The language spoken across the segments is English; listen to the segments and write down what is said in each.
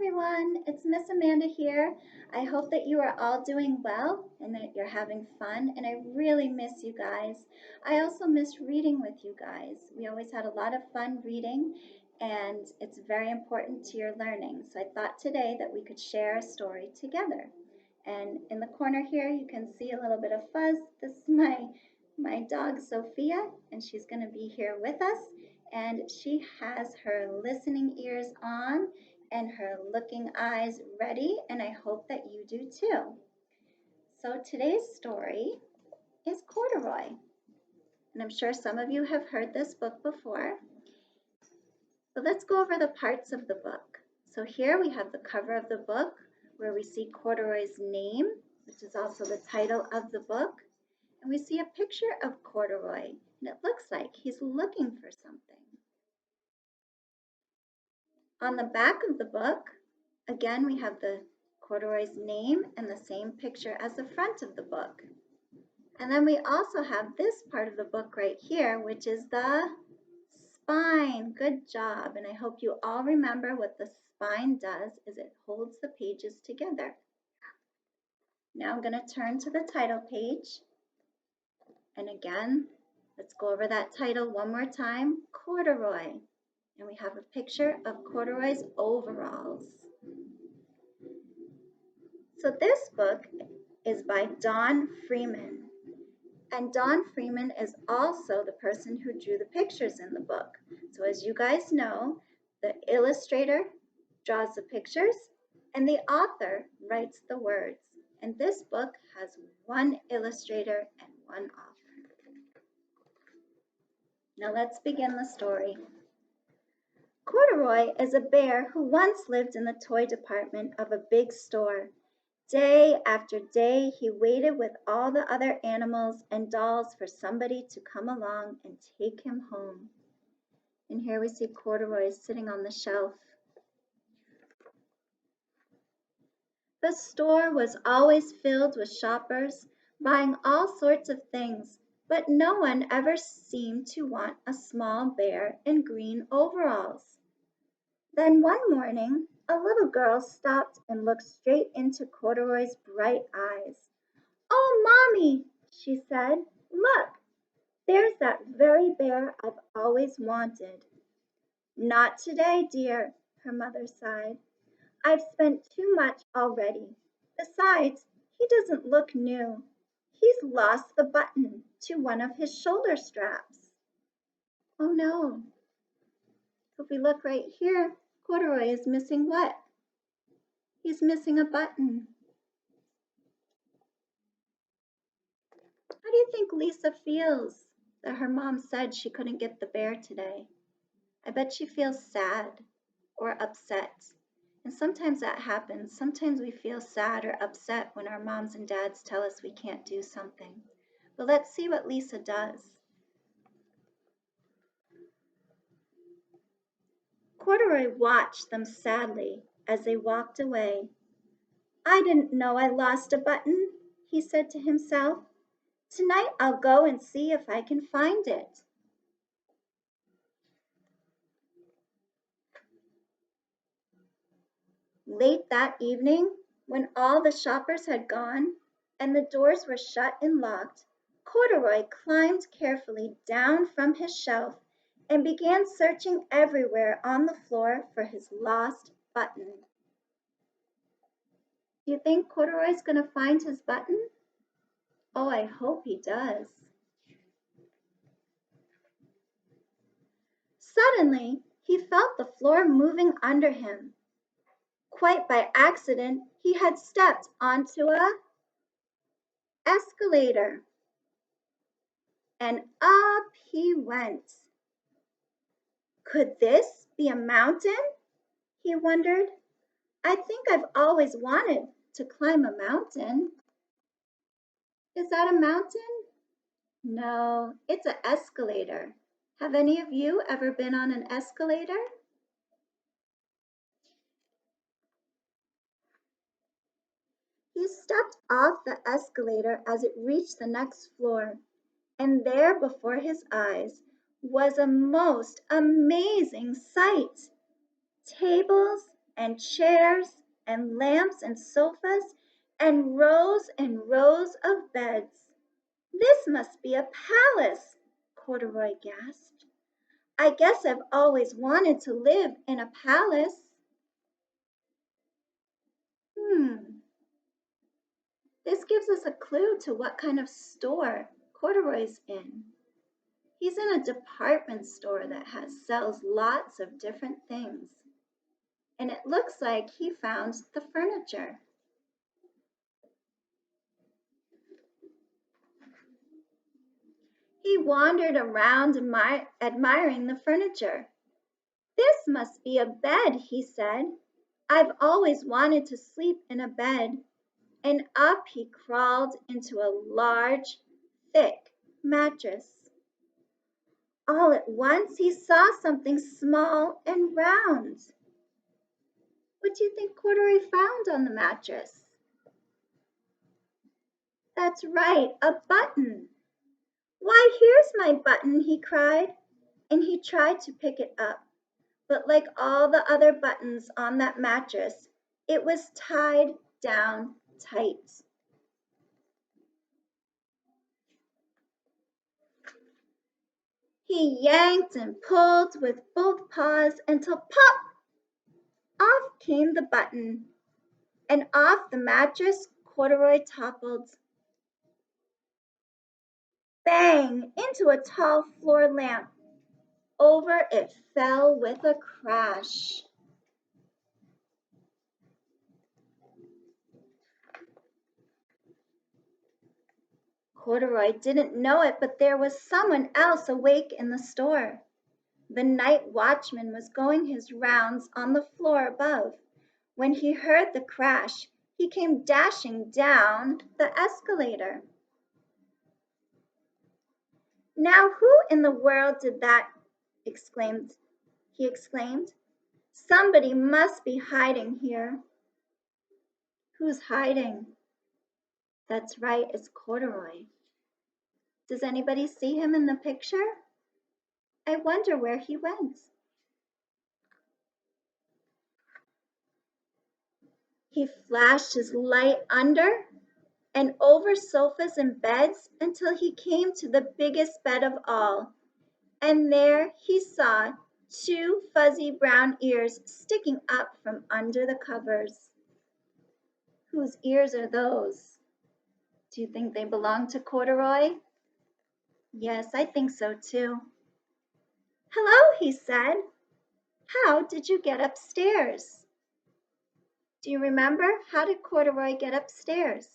Everyone, it's Miss Amanda here. I hope that you are all doing well and that you're having fun, and I really miss you guys. I also miss reading with you guys. We always had a lot of fun reading, and it's very important to your learning. So I thought today that we could share a story together. And in the corner here, you can see a little bit of fuzz. This is my dog Sophia, and she's going to be here with us. And she has her listening ears on and her looking eyes ready, and I hope that you do too. So today's story is Corduroy, and I'm sure some of you have heard this book before. But let's go over the parts of the book. So here we have the cover of the book where we see Corduroy's name, which is also the title of the book, and we see a picture of Corduroy, and it looks like he's looking for something. On the back of the book, again, we have the Corduroy's name and the same picture as the front of the book. And then we also have this part of the book right here, which is the spine. Good job. And I hope you all remember what the spine does is it holds the pages together. Now I'm going to turn to the title page. And again, let's go over that title one more time, Corduroy. And we have a picture of Corduroy's overalls. So this book is by Don Freeman. And Don Freeman is also the person who drew the pictures in the book. So as you guys know, the illustrator draws the pictures and the author writes the words. And this book has one illustrator and one author. Now let's begin the story. Corduroy is a bear who once lived in the toy department of a big store. Day after day, he waited with all the other animals and dolls for somebody to come along and take him home. And here we see Corduroy sitting on the shelf. The store was always filled with shoppers, buying all sorts of things, but no one ever seemed to want a small bear in green overalls. Then one morning, a little girl stopped and looked straight into Corduroy's bright eyes. "Oh, Mommy," she said, "look, there's that very bear I've always wanted." "Not today, dear," her mother sighed. "I've spent too much already. Besides, he doesn't look new. He's lost the button to one of his shoulder straps." "Oh no." If we look right here, Corduroy is missing what? He's missing a button. How do you think Lisa feels that her mom said she couldn't get the bear today? I bet she feels sad or upset. And sometimes that happens. Sometimes we feel sad or upset when our moms and dads tell us we can't do something. But let's see what Lisa does. Corduroy watched them sadly as they walked away. "I didn't know I lost a button," he said to himself. "Tonight I'll go and see if I can find it." Late that evening, when all the shoppers had gone and the doors were shut and locked, Corduroy climbed carefully down from his shelf and began searching everywhere on the floor for his lost button. Do you think Corduroy's going to find his button? Oh, I hope he does. Suddenly, he felt the floor moving under him. Quite by accident, he had stepped onto a escalator. And up he went. Could this be a mountain? He wondered. I think I've always wanted to climb a mountain. Is that a mountain? No, it's an escalator. Have any of you ever been on an escalator? He stepped off the escalator as it reached the next floor, and there before his eyes was a most amazing sight. Tables and chairs and lamps and sofas and rows of beds. This must be a palace, Corduroy gasped. I guess I've always wanted to live in a palace. This gives us a clue to what kind of store Corduroy's in. He's in a department store that sells lots of different things. And it looks like he found the furniture. He wandered around admiring the furniture. This must be a bed, he said. I've always wanted to sleep in a bed. And up he crawled into a large, thick mattress. All at once he saw something small and round. What do you think Corduroy found on the mattress? That's right, a button. Why, here's my button, he cried, and he tried to pick it up. But like all the other buttons on that mattress, it was tied down tight. He yanked and pulled with both paws until pop! Off came the button, and off the mattress Corduroy toppled. Bang! Into a tall floor lamp. Over it fell with a crash. Corduroy didn't know it, but there was someone else awake in the store. The night watchman was going his rounds on the floor above. When he heard the crash, he came dashing down the escalator. Now who in the world did that? He exclaimed. Somebody must be hiding here. Who's hiding? That's right, it's Corduroy. Does anybody see him in the picture? I wonder where he went. He flashed his light under and over sofas and beds until he came to the biggest bed of all. And there he saw two fuzzy brown ears sticking up from under the covers. Whose ears are those? Do you think they belong to Corduroy? Yes, I think so too. Hello, he said. How did you get upstairs? Do you remember? How did Corduroy get upstairs?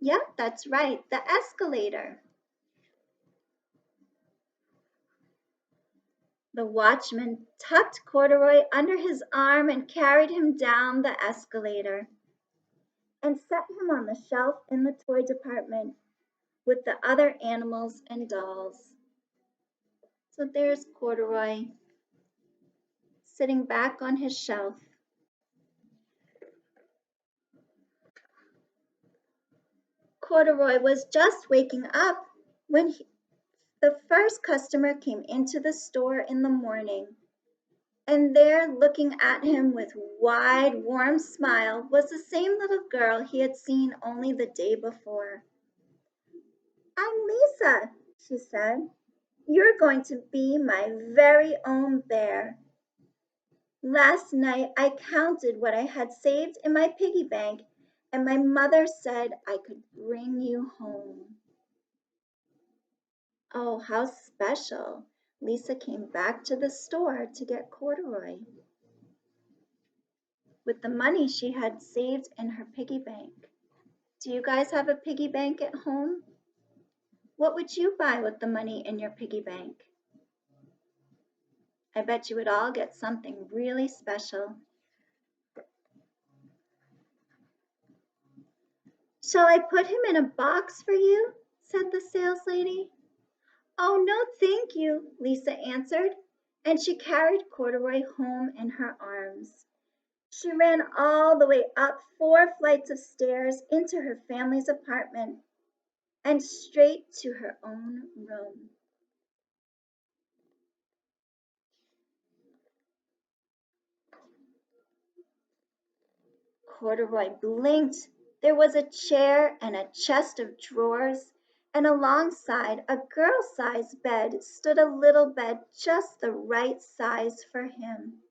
Yep, that's right, the escalator. The watchman tucked Corduroy under his arm and carried him down the escalator and set him on the shelf in the toy department with the other animals and dolls. So there's Corduroy sitting back on his shelf. Corduroy was just waking up when the first customer came into the store in the morning. And there, looking at him with wide, warm smile, was the same little girl he had seen only the day before. I'm Lisa, she said. You're going to be my very own bear. Last night I counted what I had saved in my piggy bank, and my mother said I could bring you home. Oh, how special. Lisa came back to the store to get Corduroy with the money she had saved in her piggy bank. Do you guys have a piggy bank at home? What would you buy with the money in your piggy bank? I bet you would all get something really special. Shall I put him in a box for you? Said the saleslady. Oh, no, thank you, Lisa answered, and she carried Corduroy home in her arms. She ran all the way up 4 flights of stairs into her family's apartment and straight to her own room. Corduroy blinked. There was a chair and a chest of drawers, and alongside a girl-sized bed stood a little bed just the right size for him.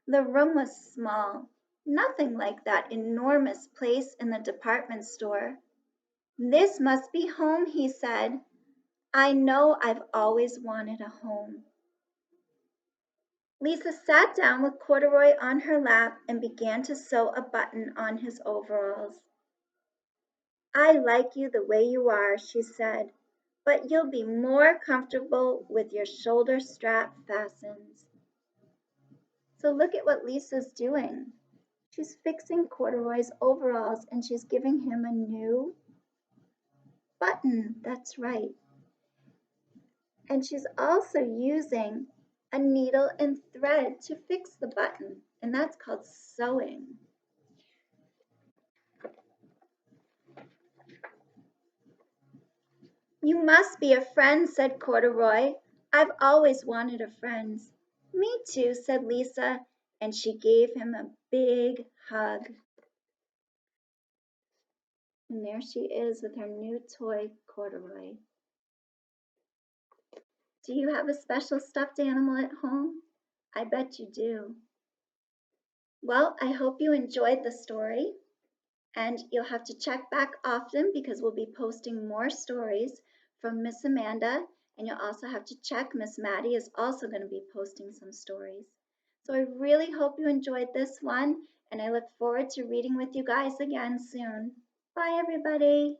The room was small, nothing like that enormous place in the department store. "This must be home," he said. "I know I've always wanted a home." Lisa sat down with Corduroy on her lap and began to sew a button on his overalls. "I like you the way you are," she said, "but you'll be more comfortable with your shoulder strap fastened." So look at what Lisa's doing. She's fixing Corduroy's overalls and she's giving him a new button. That's right. And she's also using a needle and thread to fix the button, and that's called sewing. "You must be a friend," said Corduroy. "I've always wanted a friend." "Me too," said Lisa, and she gave him a big hug. And there she is with her new toy, Corduroy. Do you have a special stuffed animal at home? I bet you do. Well, I hope you enjoyed the story, and you'll have to check back often because we'll be posting more stories from Miss Amanda, and you'll also have to check Miss Maddie is also going to be posting some stories. So I really hope you enjoyed this one, and I look forward to reading with you guys again soon. Bye, everybody.